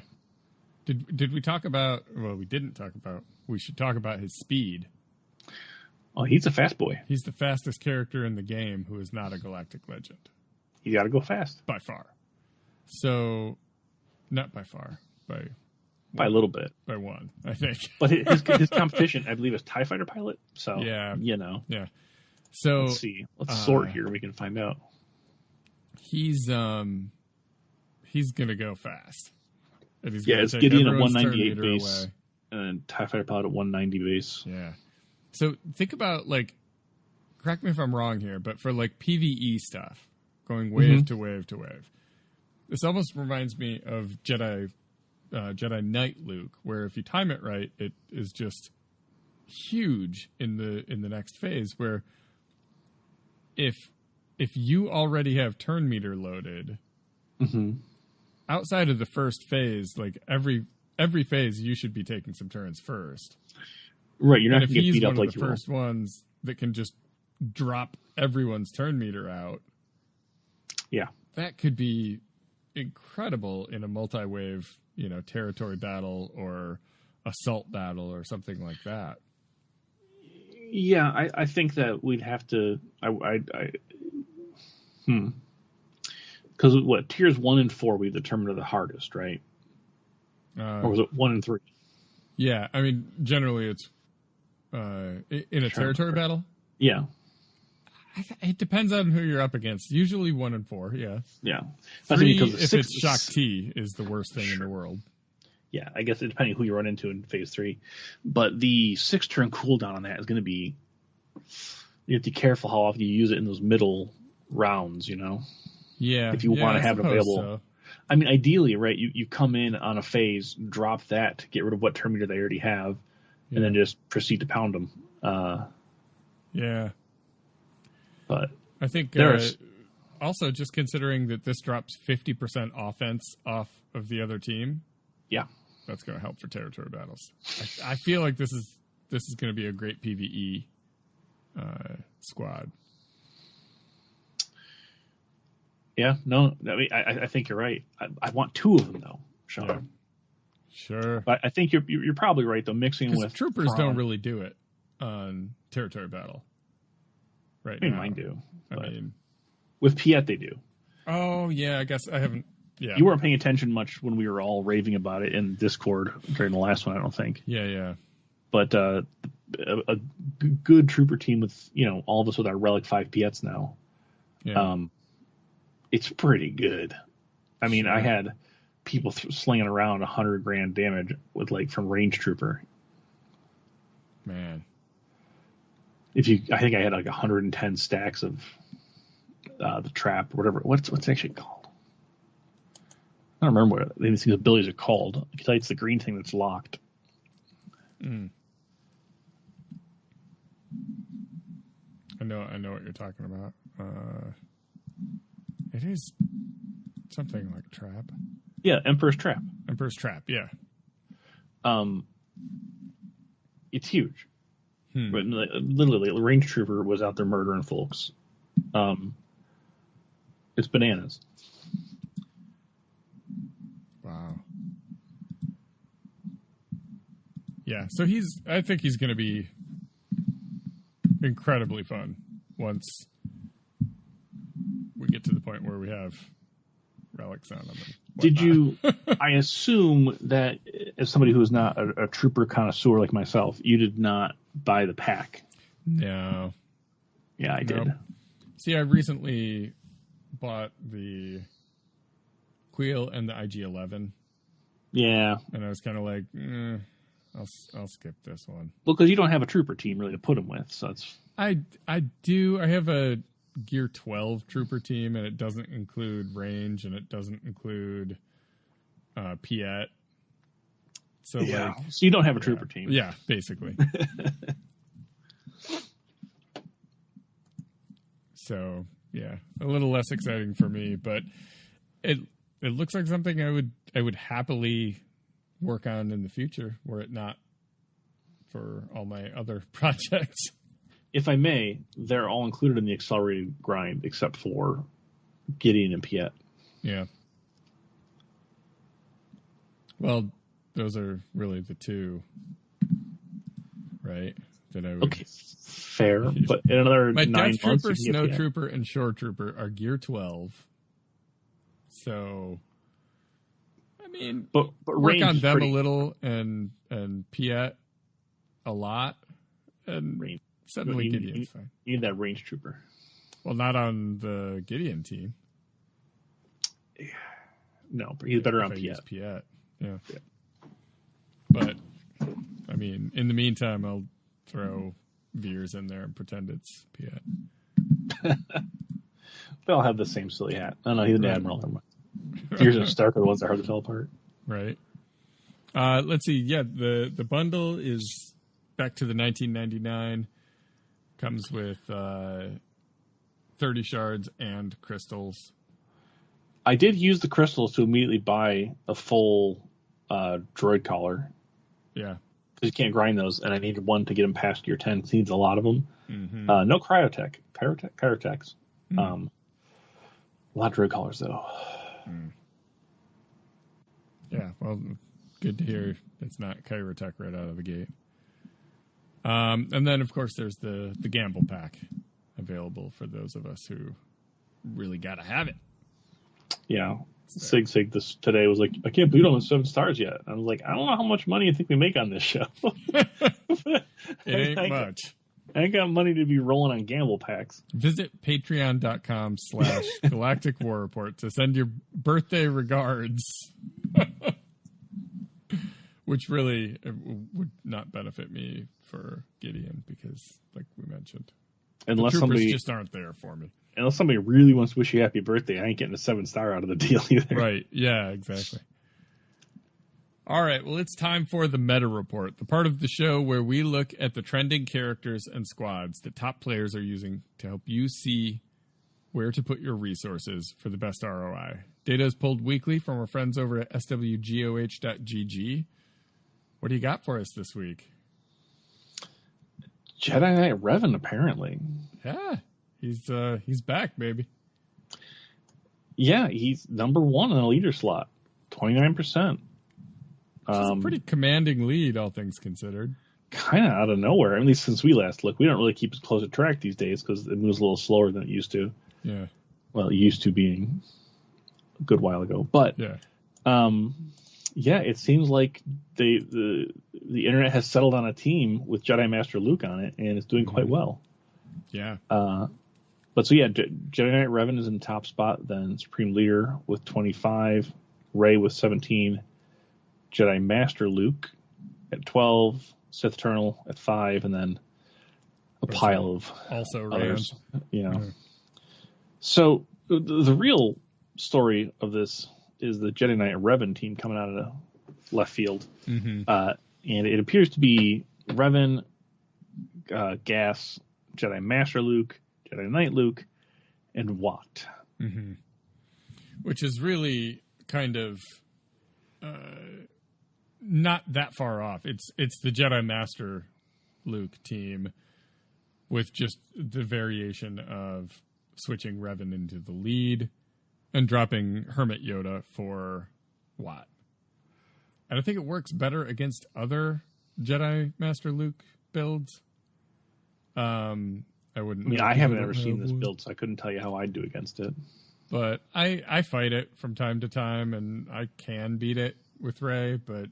Did we talk about? Well, we didn't talk about. We should talk about his speed. Oh, he's a fast boy. He's the fastest character in the game who is not a Galactic Legend. You got to go fast. By far. So, not by far. By a little bit. By one, I think. But his competition, I believe, is TIE Fighter pilot. So, yeah. Yeah. So, let's see. Let's sort here. We can find out. He's going to go fast. It's Gideon at 198 base. Away. And TIE Fighter pilot at 190 base. Yeah. So think about, correct me if I'm wrong here, but for PvE stuff, going wave to wave to wave, this almost reminds me of Jedi Knight Luke, where if you time it right, it is just huge in the next phase. Where if you already have turn meter loaded, outside of the first phase, every phase you should be taking some turns first. Right, you're not going to get beat up like the first ones that can just drop everyone's turn meter out. Yeah, that could be incredible in a multi-wave, territory battle or assault battle or something like that. Yeah, I think that we'd have to. Because tiers 1 and 4 we determined are the hardest, right? Or was it 1 and 3? Yeah, I mean, generally it's in a territory battle. Yeah, it depends on who you're up against. Usually 1 and 4. Yeah. Yeah. 3, if it's Shock T, is the worst thing in the world. Yeah, I guess depending who you run into in phase 3, but the 6-turn cooldown on that is going to be. You have to be careful how often you use it in those middle rounds. Yeah. If you want to have it available. So. I mean, ideally, right? You come in on a phase, drop that to get rid of what turn meter they already have, and then just proceed to pound them. Yeah. But I think also just considering that this drops 50% offense off of the other team. Yeah. That's going to help for territory battles. I feel like this is going to be a great PvE squad. Yeah, no, I mean, I think you're right. I want 2 of them though, Sean. Yeah. Sure, but I think you're probably right though. Mixing with troopers don't really do it on territory battle, right? I mean, now. mine do. I mean, with Piet they do. Oh yeah, I guess I haven't. Yeah, you weren't paying attention much when we were all raving about it in Discord during the last one. I don't think. Yeah. But a good trooper team with all of us with our Relic 5 Piets now. Yeah. It's pretty good. I mean, I had people slinging around 100 grand damage with from range trooper. Man. I think I had 110 stacks of the trap or whatever. What's it actually called? I don't remember what these abilities are called. I can tell you it's the green thing that's locked. Mm. I know what you're talking about. It is something like trap. Yeah, Emperor's Trap. Emperor's Trap, yeah. It's huge. But literally, the range trooper was out there murdering folks. It's bananas. Wow. Yeah, so I think he's going to be incredibly fun once we get to the point where we have relics on them. Did you, I assume that as somebody who is not a trooper connoisseur like myself, you did not buy the pack? No. Yeah, I did. See, I recently bought the Queel and the IG-11. Yeah. And I was kind of like, I'll skip this one. Well, because you don't have a trooper team really to put them with, so it's... I do. I have a Gear 12 trooper team, and it doesn't include range, and it doesn't include Piet. So yeah. So you don't have a trooper team. Yeah, basically. So yeah, a little less exciting for me, but it looks like something I would happily work on in the future, were it not for all my other projects. If I may, they're all included in the accelerated grind except for Gideon and Piet. Yeah. Well, those are really the two, right? That I would. Okay, fair. But in another my 9 Death months, Trooper, Snow Trooper, and Shore Trooper are Gear 12. So, I mean, but work on them a little and Piet a lot, and range. Suddenly Gideon's fine. You need that range trooper. Well, not on the Gideon team. No, but he's better on Piet. Piet. Yeah. But, I mean, in the meantime, I'll throw Veers in there and pretend it's Piet. They all have the same silly hat. Oh, no, he's an admiral. Veers and Stark are the ones that are hard to tell apart. Right. Let's see. Yeah, the bundle is back to the 1999. Comes with 30 shards and crystals. I did use the crystals to immediately buy a full droid collar. Yeah. Because you can't grind those, and I needed one to get them past Gear 10. It needs a lot of them. Mm-hmm. No cryotech. Chirotechs. A lot of droid collars, though. Yeah, well, good to hear it's not Chirotech right out of the gate. And then, of course, there's the Gamble Pack available for those of us who really got to have it. Yeah. Sig today was like, I can't believe I'm at 7 stars yet. I was like, I don't know how much money you think we make on this show. It ain't much. I ain't got money to be rolling on Gamble Packs. Visit patreon.com/Galactic War Report to send your birthday regards. Which really would not benefit me for Gideon because, like we mentioned, unless the troopers somebody just aren't there for me. Unless somebody really wants to wish you happy birthday, I ain't getting a 7-star out of the deal either. Right? Yeah, exactly. All right. Well, it's time for the Meta Report, the part of the show where we look at the trending characters and squads that top players are using to help you see where to put your resources for the best ROI. Data is pulled weekly from our friends over at swgoh.gg. What do you got for us this week? Jedi Knight Revan, apparently. Yeah, he's back, baby. Yeah, he's number 1 in a leader slot, 29%. Which is a pretty commanding lead, all things considered. Kind of out of nowhere, at least since we last looked. We don't really keep as close a track these days because it moves a little slower than it used to. Yeah. Well, it used to being a good while ago, but yeah. Yeah, it seems like the internet has settled on a team with Jedi Master Luke on it, and it's doing quite well. Yeah. But so yeah, Jedi Knight Revan is in the top spot. Then Supreme Leader with 25, Rey with 17, Jedi Master Luke at 12, Sith Eternal at 5, and then a pile of also others. So the real story of this is the Jedi Knight Revan team coming out of the left field, and it appears to be Revan, Gas, Jedi Master Luke, Jedi Knight Luke, and Watt. Which is really kind of not that far off. It's the Jedi Master Luke team with just the variation of switching Revan into the lead and dropping Hermit Yoda for Watt. And I think it works better against other Jedi Master Luke builds. I haven't ever seen this build, so I couldn't tell you how I'd do against it. But I fight it from time to time, and I can beat it with Rey, but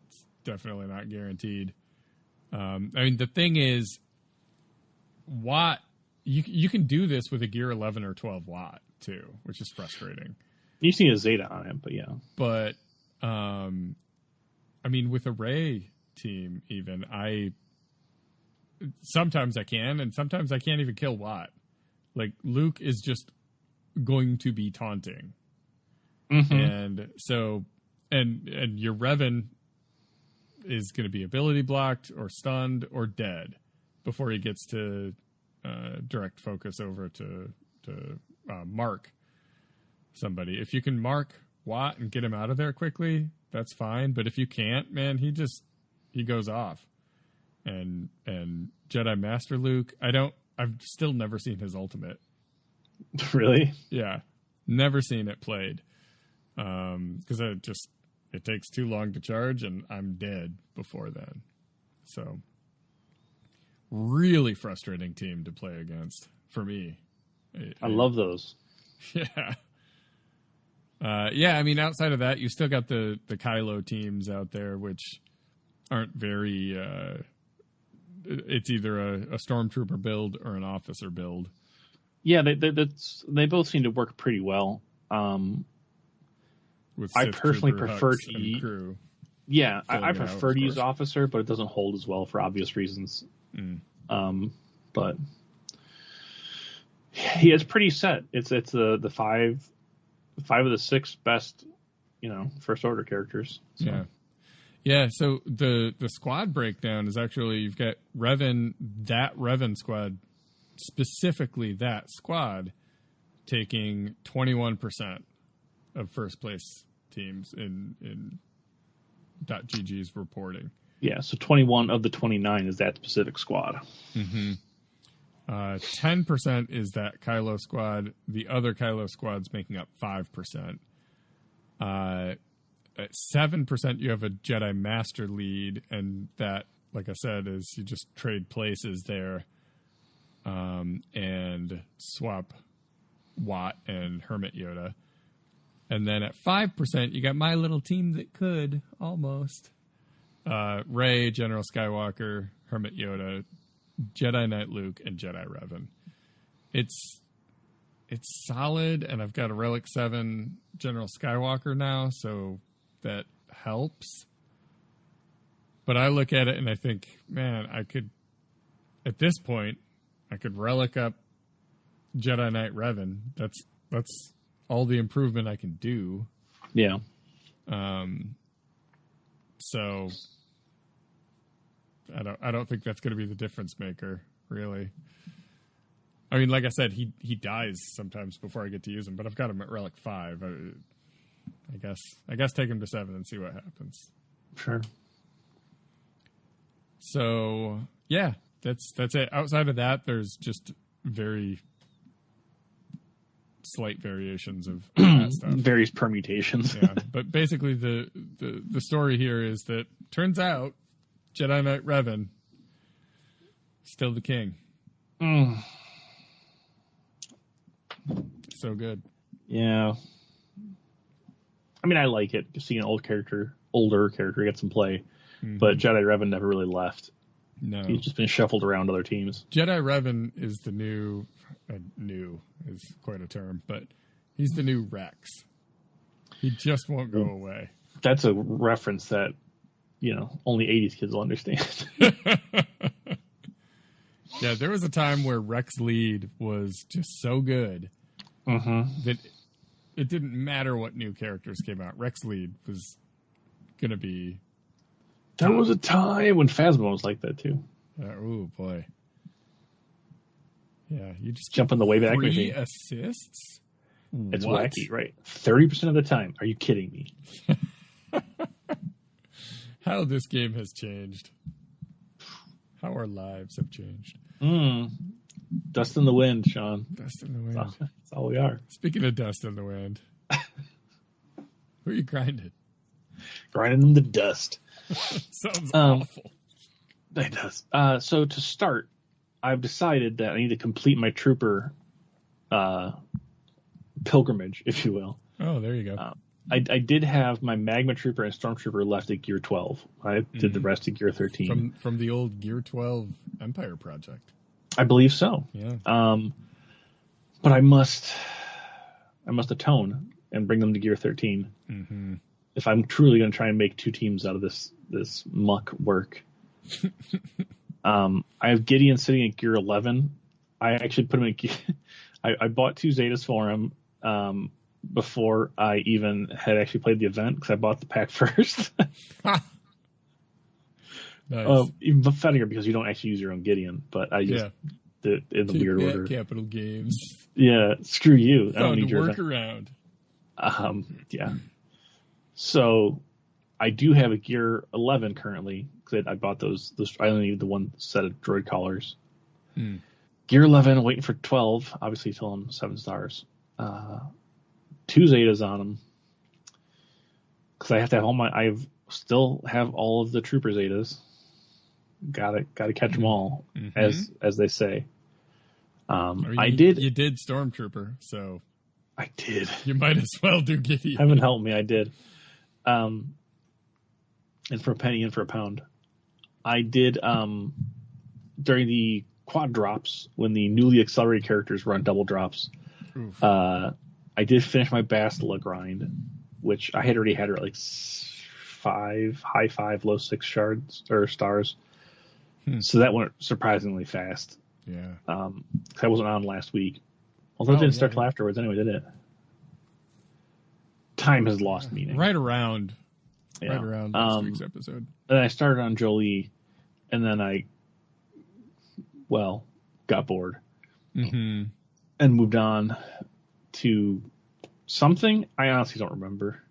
it's definitely not guaranteed. The thing is, Watt, you can do this with a Gear 11 or 12 Watt, too, which is frustrating. You see a Zeta on it, but yeah. But, with a Rey team, even, sometimes I can, and sometimes I can't even kill Watt. Like, Luke is just going to be taunting. And so, and your Revan is going to be ability blocked or stunned or dead before he gets to direct focus over to mark somebody. If you can mark Watt and get him out of there quickly, that's fine. But if you can't, man, he goes off. And Jedi Master Luke, I've still never seen his ultimate. Really? Yeah. Never seen it played. Because it takes too long to charge and I'm dead before then. So really frustrating team to play against for me. I love those. Yeah. Outside of that, you still got the Kylo teams out there, which aren't very, it's either a stormtrooper build or an officer build. Yeah, they both seem to work pretty well. I personally prefer to crew. Yeah, I prefer to use officer, but it doesn't hold as well for obvious reasons. But yeah, it's pretty set. It's the five of the 6 best, first order characters. So. Yeah. So the squad breakdown is actually, you've got Revan, that Revan squad, specifically that squad, taking 21% of first place teams in .gg's reporting. Yeah, so 21 of the 29 is that specific squad. 10% is that Kylo squad. The other Kylo squad's making up 5%. At 7%, you have a Jedi Master lead, and that, like I said, is you just trade places there and swap Watt and Hermit Yoda. And then at 5%, you got my little team that could, almost. Rey, General Skywalker, Hermit Yoda, Jedi Knight Luke, and Jedi Revan. It's solid, and I've got a Relic 7 General Skywalker now, so that helps. But I look at it and I think, man, at this point, I could Relic up Jedi Knight Revan. That's all the improvement I can do. Yeah. So I don't think that's going to be the difference maker, really. I mean, like I said, he dies sometimes before I get to use him, but I've got him at Relic 5. I guess take him to 7 and see what happens. Sure. So yeah, that's it. Outside of that, there's just very slight variations of that stuff. Various permutations. Yeah, but basically the story here is that turns out Jedi Knight Revan still the king. So good. Yeah. I mean, I like it to see an older character get some play, but Jedi Revan never really left. No. He's just been shuffled around other teams. Jedi Revan is the new is quite a term, but he's the new Rex. He just won't go away. That's a reference that, only 80s kids will understand. Yeah, there was a time where Rex Lead was just so good that it didn't matter what new characters came out. Rex Lead was going to be... There was a time when Phasma was like that, too. Oh, boy. Yeah, you just jump in the Wayback 3 Machine. assists? It's What? wacky, right? 30% of the time. Are you kidding me? How this game has changed. How our lives have changed. Dust in the wind, Sean. Dust in the wind. That's all we are. Speaking of dust in the wind, who are you grinding? Grinding in the dust. Sounds awful. It does. So to start, I've decided that I need to complete my trooper pilgrimage, if you will. Oh, there you go. I did have my Magma Trooper and Stormtrooper left at Gear 12. I did the rest at Gear 13. From the old Gear 12 Empire project. I believe so. Yeah. But I must atone and bring them to Gear 13 if I'm truly going to try and make 2 teams out of this muck work. I have Gideon sitting at Gear 11. I actually put him in Gear... I bought 2 Zetas for him before I even had actually played the event because I bought the pack first. Nice. Even funnier because you don't actually use your own Gideon, but I just did it in the weird order. Capital Games. Yeah, screw you. I don't need your workaround. Yeah. So I do have a Gear 11 currently because I bought those. I only need the one set of droid collars. Gear 11, waiting for 12. Obviously, till I'm 7 stars. 2 Zetas on them because I have to have all my. I still have all of the Trooper Zetas. Got to catch them all, as they say. You did Stormtrooper, so I did. You might as well do Gideon. Heaven help me, I did. And for a penny and for a pound, I did. During the quad drops, when the newly accelerated characters were on double drops, I did finish my Bastila grind, which I had already had at like 5, high 5, low 6 shards or stars. So that went surprisingly fast. Yeah. I wasn't on last week. Although it didn't start till afterwards anyway, did it? Time has lost meaning. Right around last week's episode. And I started on Jolie, and then I got bored. And moved on to something I honestly don't remember.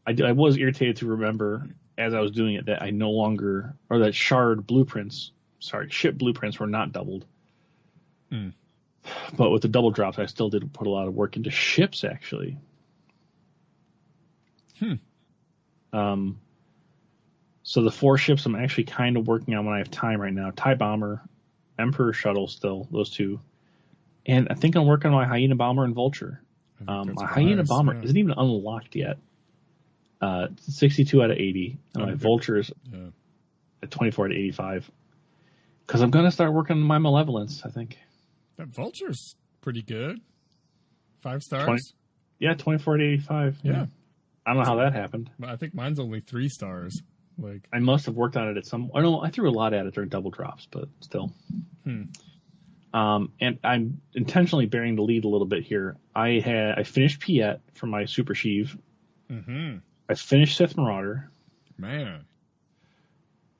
I was irritated to remember as I was doing it that I no longer, or that ship blueprints were not doubled. But with the double drops, I still did put a lot of work into ships, actually. So the 4 ships I'm actually kind of working on when I have time right now. TIE Bomber, Emperor Shuttle still, those 2. And I think I'm working on my Hyena Bomber and Vulture. My Hyena Bomber isn't even unlocked yet. 62 out of 80. And my Vulture's at 24 out of 85. Because I'm going to start working on my Malevolence, I think. That Vulture's pretty good. 5 stars? 24 out of 85. Yeah. I don't know how that happened. I think mine's only 3 stars. I must have worked on it at some... I threw a lot at it during double drops, but still. And I'm intentionally bearing the lead a little bit here. I finished Piet for my Super Sheev. I finished Sith Marauder. Man.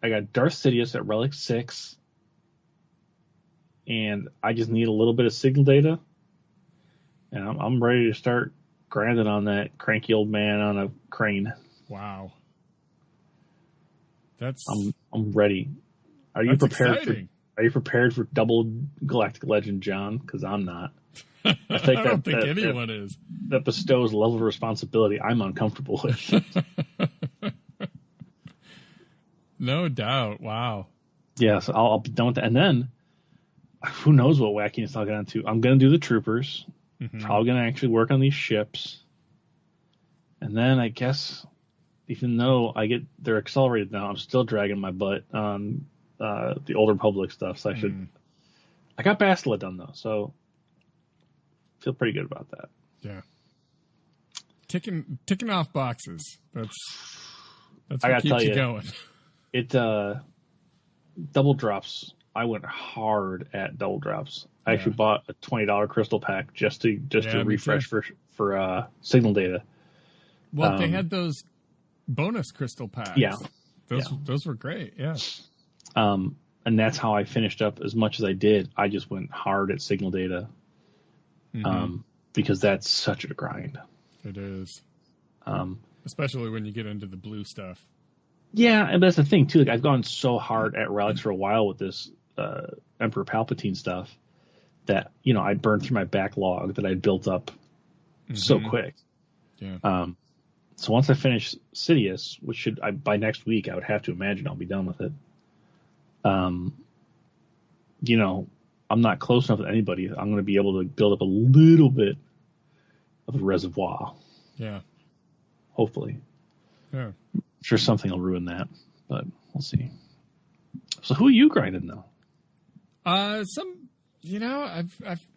I got Darth Sidious at Relic 6. And I just need a little bit of signal data. And I'm ready to start grinding on that cranky old man on a crane. Wow. I'm ready. Are you prepared exciting. Are you prepared for double Galactic Legend, John? Because I'm not. I don't think anyone is. That bestows a level of responsibility I'm uncomfortable with. No doubt. Wow. Yes, I'll be done with that. And then, who knows what wackiness I'll get onto. I'm going to do the Troopers. Probably going to actually work on these ships. And then I guess, even though they're accelerated now, I'm still dragging my butt on the Old Republic stuff. So I should. I got Bastila done though, so feel pretty good about that. Yeah. Ticking off boxes. That's I what gotta keeps tell you going. It double drops. I went hard at double drops. I actually bought a $20 crystal pack just to refresh for signal data. Well, they had those bonus crystal packs. Yeah. Those were great. Yeah. And that's how I finished up as much as I did. I just went hard at signal data. Because that's such a grind. It is. Especially when you get into the blue stuff. Yeah, and that's the thing too. Like I've gone so hard at relics for a while with this Emperor Palpatine stuff that I burned through my backlog that I'd built up so quick. Yeah. So once I finish Sidious, which by next week, I would have to imagine I'll be done with it. I'm not close enough to anybody. I'm going to be able to build up a little bit of a reservoir. Yeah. Hopefully. Yeah. I'm sure something will ruin that, but we'll see. So who are you grinding though? I've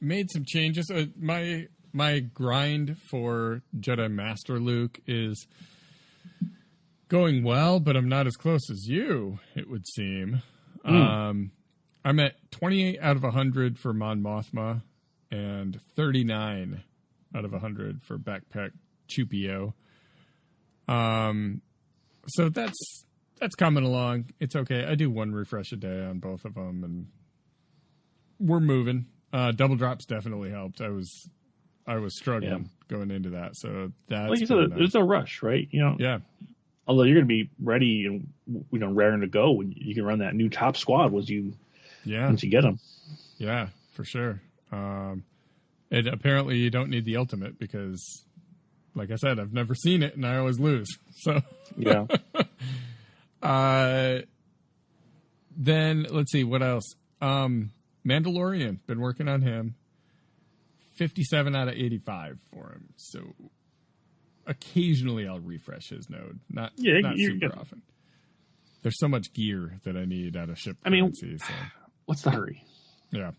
made some changes. My grind for Jedi Master Luke is going well, but I'm not as close as you, it would seem. I'm at 28 out of 100 for Mon Mothma and 39 out of 100 for Backpack Chupio. So that's coming along. It's okay. I do one refresh a day on both of them, and we're moving. Double drops definitely helped. I was struggling going into that, so that's like you said, nice. There's no rush, right? Yeah. Although you're going to be ready and raring to go when you can run that new top squad once you get them. Yeah, for sure. And apparently you don't need the ultimate because, like I said, I've never seen it and I always lose. So yeah. Then let's see what else. Mandalorian, been working on him. 57 out of 85 for him. So occasionally I'll refresh his node. Not super often. There's so much gear that I need out of ship currency. So. What's the hurry? Yeah.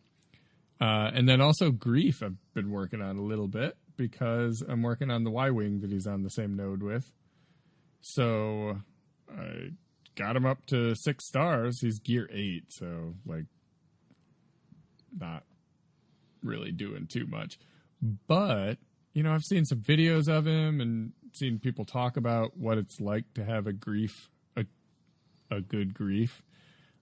And then also Grief I've been working on a little bit because I'm working on the Y-Wing that he's on the same node with. So I got him up to 6 stars. He's gear 8, so not really doing too much. But, I've seen some videos of him and seen people talk about what it's like to have a good grief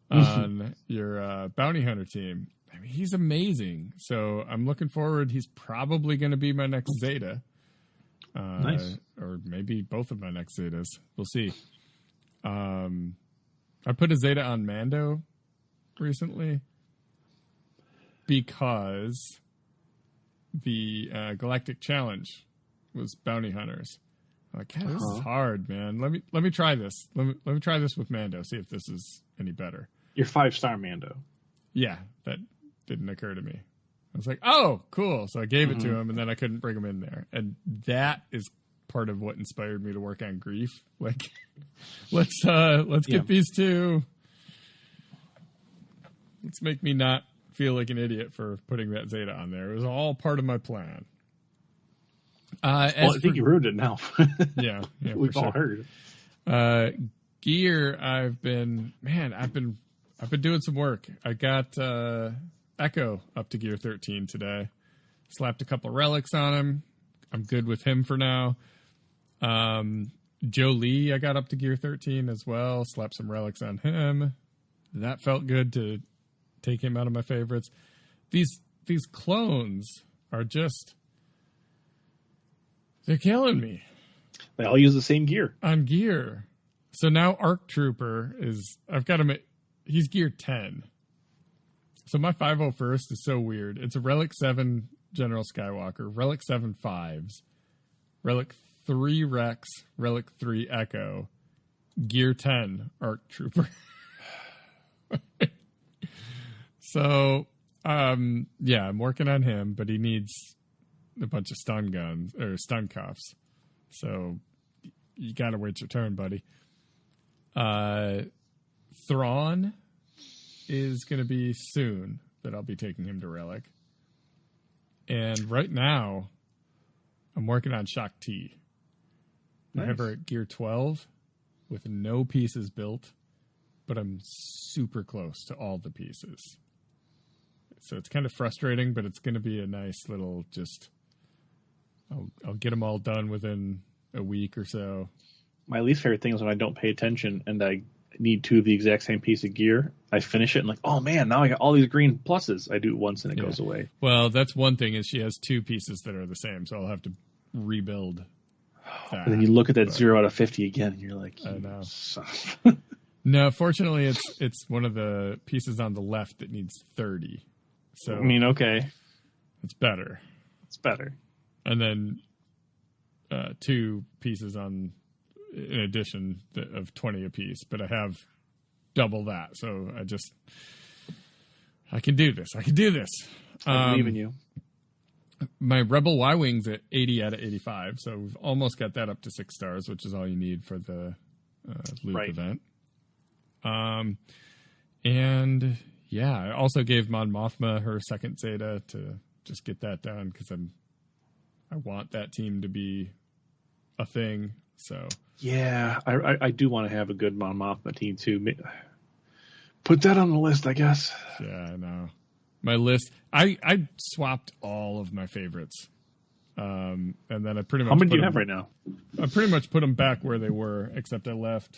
on your bounty hunter team. I mean, he's amazing. So I'm looking forward. He's probably going to be my next Zeta. Nice. Or maybe both of my next Zetas. We'll see. I put a Zeta on Mando recently because the Galactic Challenge was bounty hunters. I'm like, God, this is hard, man. Let me try this. Let me try this with Mando. See if this is any better. Your 5-star Mando. Yeah, that didn't occur to me. I was like, oh, cool. So I gave it to him, and then I couldn't bring him in there. And that is part of what inspired me to work on Grief. Like, let's get these two. Let's make me not feel like an idiot for putting that Zeta on there. It was all part of my plan. I think you ruined it now. yeah, we've all heard. Gear, I've been doing some work. I got Echo up to gear 13 today. Slapped a couple relics on him. I'm good with him for now. Joe Lee, I got up to gear 13 as well. Slapped some relics on him. That felt good to take him out of my favorites. These clones are just, they're killing me. They all use the same gear. On gear. So now Arc Trooper I've got him at, he's gear 10. So my 501st is so weird. It's a Relic 7 General Skywalker, Relic 7 5s, Relic 3 Rex, Relic 3 Echo, gear 10 Arc Trooper. So, I'm working on him, but he needs a bunch of stun guns or stun cuffs. So you gotta wait your turn, buddy. Thrawn, is going to be soon that I'll be taking him to Relic. And right now, I'm working on Shock T. Nice. I have her at gear 12 with no pieces built, but I'm super close to all the pieces. So it's kind of frustrating, but it's going to be a nice little I'll get them all done within a week or so. My least favorite thing is when I don't pay attention and I need two of the exact same piece of gear. I finish it and like, oh man, now I got all these green pluses. I do it once and it goes away. Well, that's one thing is she has two pieces that are the same, so I'll have to rebuild that. And then you look at that 0 out of 50 again and you're like, I know. Son. No, fortunately it's one of the pieces on the left that needs 30. So I mean, okay. It's better. It's better. And then two pieces in addition of 20 apiece, but I have double that. So I can do this. I believe in you. My Rebel Y-Wing's at 80 out of 85. So we've almost got that up to 6 stars, which is all you need for the loop event. And yeah, I also gave Mon Mothma her second Zeta to just get that done because I want that team to be a thing. So yeah, I do want to have a good Mon Mothma team too. Put that on the list, I guess. Yeah, I know. My list. I swapped all of my favorites, and then I pretty much. How many do you have right now? I pretty much put them back where they were, except I left.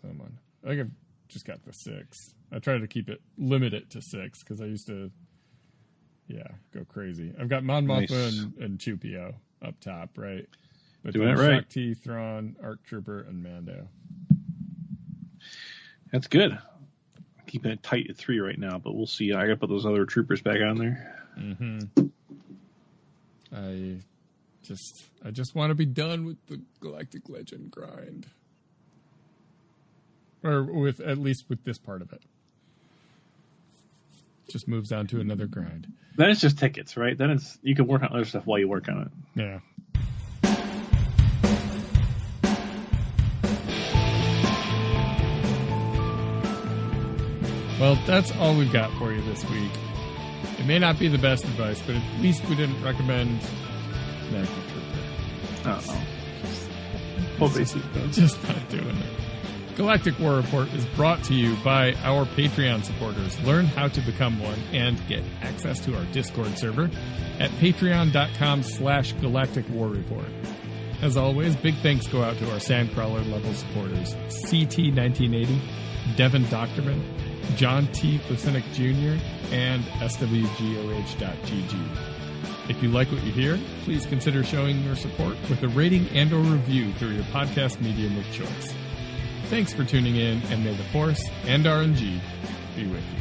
Someone. I think I've just got the 6. I try to limit it to 6 because I used to. Yeah, go crazy. I've got Mon Mothma and Chupio up top, right? But doing it right. Shock T, Thrawn, Arc Trooper, and Mando. That's good. I'm keeping it tight at 3 right now, but we'll see. I got to put those other troopers back on there. Mm-hmm. I just want to be done with the Galactic Legend grind. Or at least with this part of it. Just moves on to another grind. Then it's just tickets, right? Then you can work on other stuff while you work on it. Yeah. Well, that's all we've got for you this week. It may not be the best advice, but at least we didn't recommend Magic Trooper. Just not doing it. Galactic War Report is brought to you by our Patreon supporters. Learn how to become one and get access to our Discord server at patreon.com/Galactic War Report. As always, big thanks go out to our Sandcrawler level supporters, CT1980, Devin Doctorman, John T. Lucinic Jr., and SWGOH.GG. If you like what you hear, please consider showing your support with a rating and or review through your podcast medium of choice. Thanks for tuning in, and may the Force and RNG be with you.